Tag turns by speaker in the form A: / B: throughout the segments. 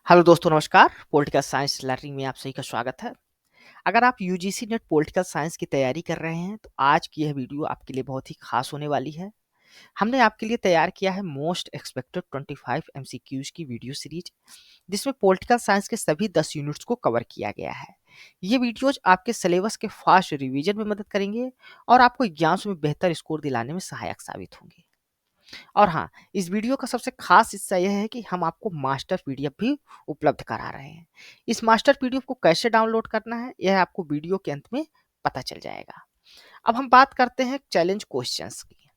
A: Hello दोस्तों नमस्कार। Political science learning में आप सभी का स्वागत है। अगर आप यूजीसी नेट पॉलिटिकल साइंस की तैयारी कर रहे हैं तो आज की यह वीडियो आपके लिए बहुत ही खास होने वाली है। हमने आपके लिए तैयार किया है मोस्ट एक्सपेक्टेड 25 एमसीक्यूज की वीडियो सीरीज, जिसमें पॉलिटिकल साइंस के सभी 10 यूनिट्स को कवर किया गया है। ये वीडियोज आपके सिलेबस के फास्ट रिवीजन में मदद करेंगे और आपको एग्जाम्स में बेहतर स्कोर दिलाने में सहायक साबित होंगे। और हाँ, इस वीडियो का सबसे खास हिस्सा यह है कि हम आपको मास्टर पीडीएफ भी उपलब्ध करा रहे हैं। इस मास्टर पीडीएफ को कैसे डाउनलोड करना है यह आपको वीडियो के अंत में पता चल जाएगा। अब हम बात करते हैं चैलेंज क्वेश्चंस की।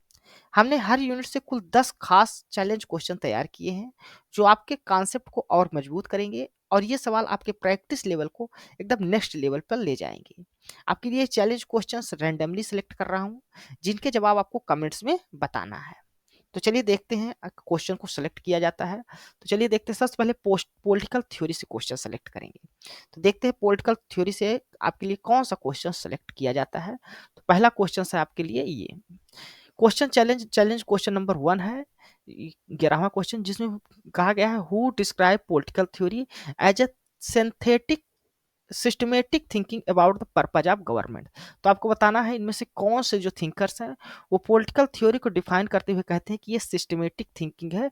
A: हमने हर यूनिट से कुल 10 खास चैलेंज क्वेश्चन तैयार किए हैं जो आपके कॉन्सेप्ट को और मजबूत करेंगे और ये सवाल आपके प्रैक्टिस लेवल को एकदम नेक्स्ट लेवल पर ले जाएंगे। आपके लिए चैलेंज क्वेश्चंस रैंडमली सिलेक्ट कर रहा हूँ जिनके जवाब आपको कमेंट्स में बताना है। तो चलिए देखते हैं क्वेश्चन को सेलेक्ट किया जाता है। तो चलिए देखते हैं, सबसे पहले पोस्ट पॉलिटिकल थ्योरी से क्वेश्चन सेलेक्ट करेंगे। तो देखते हैं पॉलिटिकल थ्योरी से आपके लिए कौन सा क्वेश्चन सेलेक्ट किया जाता है। तो पहला क्वेश्चन है आपके लिए ये क्वेश्चन चैलेंज क्वेश्चन नंबर 1 है, 11वां क्वेश्चन, जिसमें कहा गया है who describe political theory as a synthetic systematic thinking about the purpose of government. तो आपको बताना है इनमें से कौन से जो थिंकर्स हैं वो पॉलिटिकल थ्योरी को डिफाइन करते हुए कहते हैं कि ये सिस्टमेटिक थिंकिंग है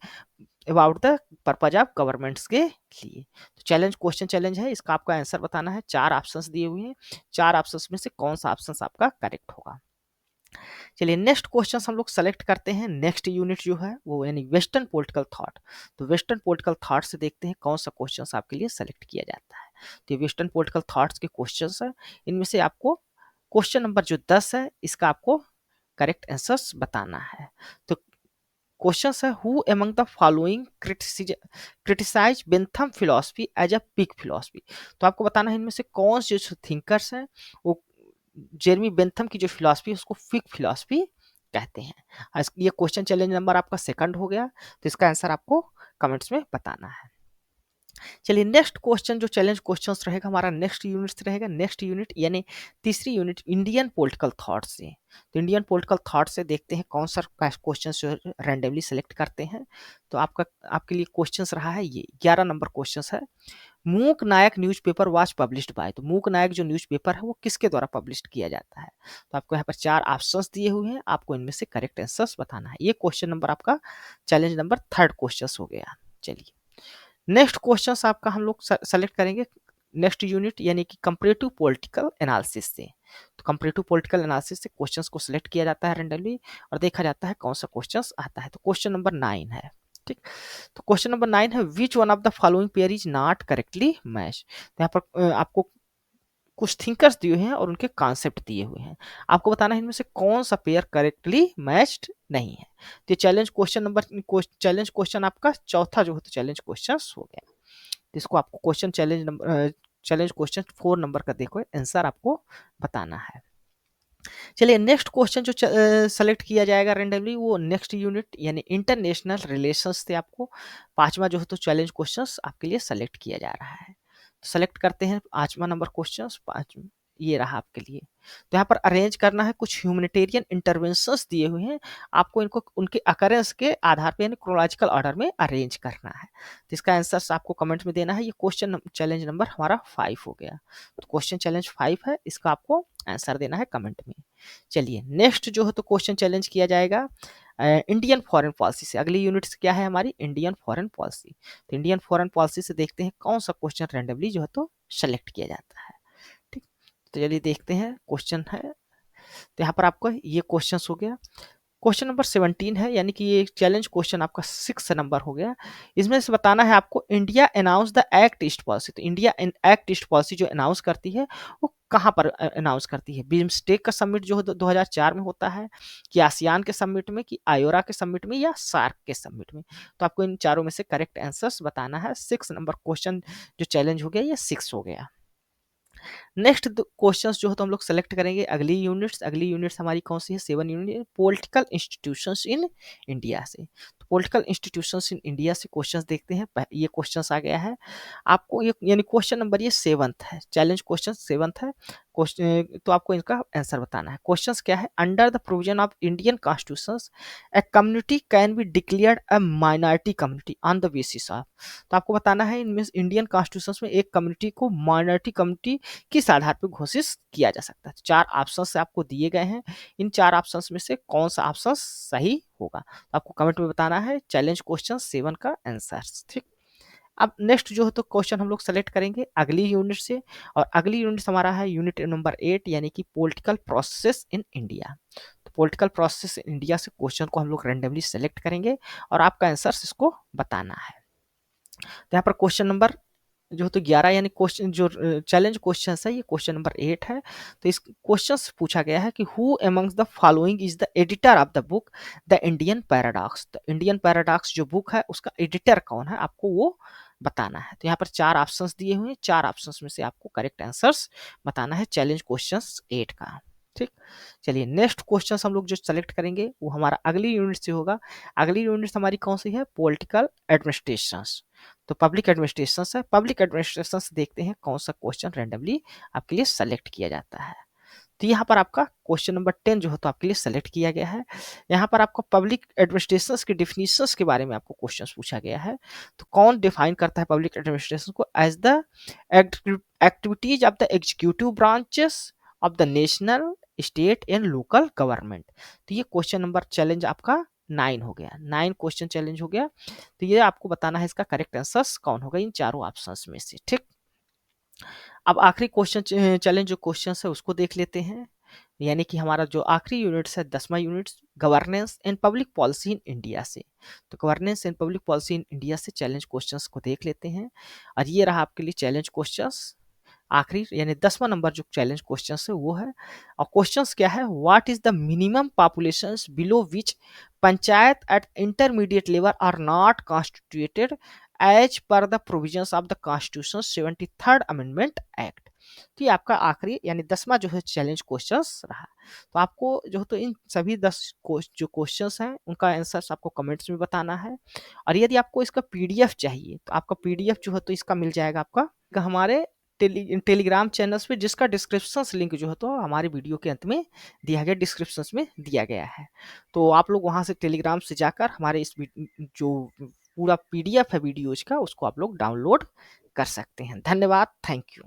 A: about the purpose of governments के लिए। तो चैलेंज है, इसका आपका आंसर बताना है। 4 ऑप्शंस दिए हुए हैं, 4 ऑप्शंस में से कौन सा ऑप्शन आपका करेक्ट होगा। चलिए नेक्स्ट क्वेश्चन हम लोग सेलेक्ट करते हैं। नेक्स्ट यूनिट जो है वो यानी वेस्टर्न पॉलिटिकल थॉट। तो वेस्टर्न पॉलिटिकल थॉट से देखते हैं कौन सा क्वेश्चन आपके लिए सेलेक्ट किया जाता है। तो ये वेस्टर्न पॉलिटिकल थॉट्स के क्वेश्चंस है। इनमें से आपको क्वेश्चन नंबर जो 10 है इसका आपको करेक्ट आंसर्स बताना है। तो क्वेश्चन है who among the following criticise Bentham philosophy as a peak philosophy. तो आपको बताना है इनमें से कौन से जो थिंकर्स हैं वो जेरमी बेंथम की जो फिलॉसफी है उसको फिक फिलॉसफी कहते हैं। ये क्वेश्चन चैलेंज नंबर आपका सेकंड हो गया। तो इसका आंसर आपको कमेंट्स में बताना है। चलिए नेक्स्ट क्वेश्चन जो चैलेंज क्वेश्चंस रहेगा हमारा नेक्स्ट यूनिट से रहेगा। नेक्स्ट यूनिट यानी तीसरी यूनिट इंडियन पॉलिटिकल थॉट से। तो इंडियन पॉलिटिकल थॉट से देखते हैं कौन सा क्वेश्चन जो रैंडमली सेलेक्ट करते हैं। तो आपके लिए क्वेश्चंस रहा है ये 11 नंबर क्वेश्चंस है। मूक नायक न्यूज़पेपर वाज पब्लिश्ड बाय। तो मूक नायक जो न्यूज़पेपर है वो किसके द्वारा पब्लिश्ड किया जाता है। तो आपको यहाँ पर 4 ऑप्शंस दिए हुए हैं, आपको इनमें से करेक्ट आंसर्स बताना है। ये क्वेश्चन नंबर आपका चैलेंज नंबर 3 क्वेश्चन हो गया। चलिए नेक्स्ट क्वेश्चंस आपका हम लोग सेलेक्ट करेंगे नेक्स्ट यूनिट यानी कि कंपैरेटिव पॉलिटिकल एनालिसिस से। तो कंपैरेटिव पॉलिटिकल एनालिसिस से क्वेश्चंस को सिलेक्ट किया जाता है रैंडमली और देखा जाता है कौन सा क्वेश्चंस आता है। तो क्वेश्चन नंबर 9 है। ठीक, तो क्वेश्चन नंबर 9 है which one of the following pair is not correctly match. तो यहाँ पर आपको कुछ थिंकर्स दिए हुए हैं और उनके कॉन्सेप्ट दिए हुए हैं। आपको बताना है इनमें से कौन सा पेयर करेक्टली मैच्ड नहीं है। तो चैलेंज क्वेश्चन आपका चौथा जो है तो चैलेंज क्वेश्चन हो गया। तो इसको आपको चैलेंज क्वेश्चन 4 नंबर का देखो आंसर आपको बताना है। चलिए नेक्स्ट क्वेश्चन जो सेलेक्ट किया जाएगा रेंडमली वो नेक्स्ट यूनिट यानी इंटरनेशनल रिलेशंस से आपको 5वां जो है तो चैलेंज क्वेश्चंस आपके लिए सेलेक्ट किया जा रहा है। सेलेक्ट करते हैं 5वां नंबर क्वेश्चंस 5 ये रहा आपके लिए। तो यहाँ पर अरेंज करना है, कुछ ह्यूमैनिटेरियन इंटरवेंशंस दिए हुए हैं, आपको इनको उनके अकरेंस के आधार पे यानी क्रोनोलॉजिकल ऑर्डर में अरेंज करना है। तो इसका आंसर आपको कमेंट में देना है। ये क्वेश्चन चैलेंज नंबर हमारा 5 हो गया। तो क्वेश्चन चैलेंज 5 है, इसका आपको आंसर देना है कमेंट में। चलिए नेक्स्ट जो है तो क्वेश्चन चैलेंज किया जाएगा इंडियन फॉरेन पॉलिसी से। अगली यूनिट क्या है हमारी इंडियन फॉरेन पॉलिसी। तो इंडियन फॉरेन पॉलिसी से देखते हैं कौन सा क्वेश्चन रैंडमली जो है तो सेलेक्ट किया जाता है। ठीक, तो चलिए देखते हैं क्वेश्चन है। तो यहाँ पर आपको ये क्वेश्चन हो गया। क्वेश्चन नंबर 17 है यानी कि ये चैलेंज क्वेश्चन आपका 6 नंबर हो गया। इसमें से बताना है आपको India announce the act east policy. तो इंडिया एक्ट ईस्ट पॉलिसी जो अनाउंस करती है वो कहाँ पर अनाउंस करती है। बिम्स्टेक का समिट जो है 2004 में होता है, कि आसियान के समिट में, कि आयोरा के समिट में, या सार्क के समिट में। तो आपको इन चारों में से करेक्ट आंसर्स बताना है। 6 नंबर क्वेश्चन जो चैलेंज हो गया ये 6 हो गया। नेक्स्ट क्वेश्चंस जो है तो हम लोग सेलेक्ट करेंगे अगली यूनिट्स हमारी कौन सी है, 7 यूनिट पॉलिटिकल इंस्टीट्यूशंस इन इंडिया से। तो पॉलिटिकल इंस्टीट्यूशंस इन इंडिया से क्वेश्चंस देखते हैं। ये क्वेश्चंस आ गया है आपको, ये यानी क्वेश्चन नंबर ये 7th है, चैलेंज क्वेश्चन 7th है क्वेश्चन। तो आपको इनका आंसर बताना है। क्वेश्चंस क्या है, under the provision of Indian constitutions a community can be declared a minority community on the basis of. तो आपको बताना है इनमें इंडियन कॉन्स्टिट्यूशन में एक कम्युनिटी को माइनॉरिटी कम्युनिटी किस आधार पर घोषित किया जा सकता है। 4 ऑप्शंस आपको दिए गए हैं, इन 4 ऑप्शंस में से कौन सा ऑप्शन सही होगा, तो आपको कमेंट में बताना है चैलेंज क्वेश्चन 7 का आंसर। ठीक, अब नेक्स्ट जो है तो क्वेश्चन हम लोग सेलेक्ट करेंगे अगली यूनिट से, और अगली यूनिट हमारा है यूनिट नंबर 8 यानी कि पॉलिटिकल प्रोसेस इन इंडिया। तो पॉलिटिकल प्रोसेस इन इंडिया से क्वेश्चन को हम लोग रैंडमली सेलेक्ट करेंगे और आपका आंसर इसको बताना है। तो यहाँ पर क्वेश्चन नंबर जो तो 11 यानी क्वेश्चन जो चैलेंज क्वेश्चन है ये क्वेश्चन नंबर 8 है। तो इस क्वेश्चन से पूछा गया है कि who amongst the following is the editor of the book the Indian paradox. The Indian paradox जो बुक है उसका एडिटर कौन है, आपको वो बताना है। तो यहाँ पर 4 ऑप्शंस दिए हुए हैं, 4 ऑप्शंस में से आपको करेक्ट आंसर्स बताना है चैलेंज क्वेश्चन 8 का। ठीक, चलिए नेक्स्ट क्वेश्चन हम लोग जो सेलेक्ट करेंगे वो हमारा अगली यूनिट से होगा। अगली यूनिट हमारी कौन सी है, पॉलिटिकल एडमिनिस्ट्रेशन। तो पब्लिक एडमिनिस्ट्रेशन है, पब्लिक एडमिनिस्ट्रेशन से देखते हैं कौन सा क्वेश्चन रैंडमली आपके लिए सेलेक्ट किया जाता है। तो यहाँ पर आपका क्वेश्चन नंबर 10 जो है तो आपके लिए सेलेक्ट किया गया है। यहाँ पर आपको पब्लिक एडमिनिस्ट्रेशन के डिफिनीशंस के बारे में आपको क्वेश्चन पूछा गया है। तो कौन डिफाइन करता है पब्लिक एडमिनिस्ट्रेशन को, as the activities of the executive branches of the national state and local government. तो ये क्वेश्चन नंबर चैलेंज आपका 9 हो गया, 9 क्वेश्चन चैलेंज हो गया। तो ये आपको बताना है इसका करेक्ट आंसर कौन होगा इन चारों ऑप्शंस में से। ठीक, अब आखिरी क्वेश्चन चैलेंज जो क्वेश्चन है उसको देख लेते हैं। यानी कि हमारा जो आखिरी यूनिट है 10वां unit governance and public policy in India से। तो governance and public policy in India से चैलेंज क्वेश्चंस को देख लेते हैं। और ये रहा आपके लिए चैलेंज क्वेश्चंस आखिरी यानी 10वां नंबर जो चैलेंज क्वेश्चन है वो है। और क्वेश्चंस क्या है, what is the minimum population below which panchayat at intermediate level are not constituted as per the provisions of the constitution 73rd amendment act. तो ये आपका आखिरी यानी 10वां जो है चैलेंज क्वेश्चंस रहा। तो आपको जो है तो इन सभी 10 जो क्वेश्चंस हैं उनका आंसर आपको कमेंट्स में बताना है। और यदि आपको इसका पीडीएफ चाहिए तो आपका पीडीएफ जो है तो इसका मिल जाएगा आपका हमारे टेलीग्राम चैनल्स पे, जिसका डिस्क्रिप्शन लिंक जो है तो हमारे वीडियो के अंत में दिया गया, डिस्क्रिप्शन में दिया गया है। तो आप लोग वहां से टेलीग्राम से जाकर हमारे इस जो पूरा पीडीएफ है वीडियोज का उसको आप लोग डाउनलोड कर सकते हैं। धन्यवाद, थैंक यू।